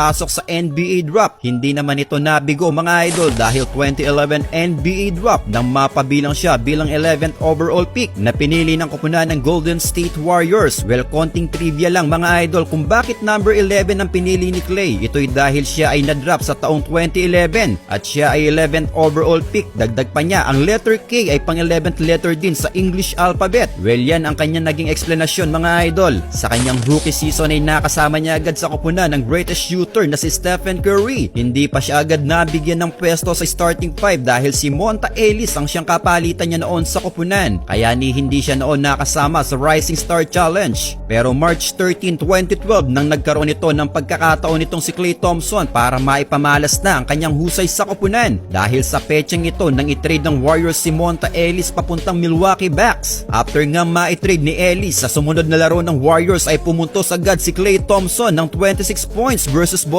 pasok sa NBA draft. Hindi naman ito nabigo mga idol dahil 2011 NBA draft nang mapabilang siya bilang 11th overall pick na pinili ng koponan ng Golden State Warriors. Well, konting trivia lang mga idol kung bakit number 11 ang pinili ni Klay. Ito'y dahil siya ay na-draft sa taong 2011 at siya ay 11th overall pick. Dagdag pa niya, ang letter K ay pang 11th letter din sa English alphabet. Well, yan ang kanyang naging explanation mga idol. Sa kanyang rookie season ay nakasama niya agad sa koponan ng greatest shooter na si Stephen Curry. Hindi pa siya agad nabigyan ng pwesto sa starting 5 dahil si Monta Ellis ang siyang kapalitan niya noon sa koponan. Kaya hindi siya noon nakasama sa Rising Star Challenge. Pero March 13, 2012 nang nagkaroon ito ng pagkakataon nitong si Klay Thompson para maipamalas na ang kanyang husay sa koponan. Dahil sa petseng ito nang itrade ng Warriors si Monta Ellis papuntang Milwaukee Bucks. After nga ma-trade ni Ellis, sa sumunod na laro ng Warriors ay pumuntos agad si Klay Thompson ng 26 points versus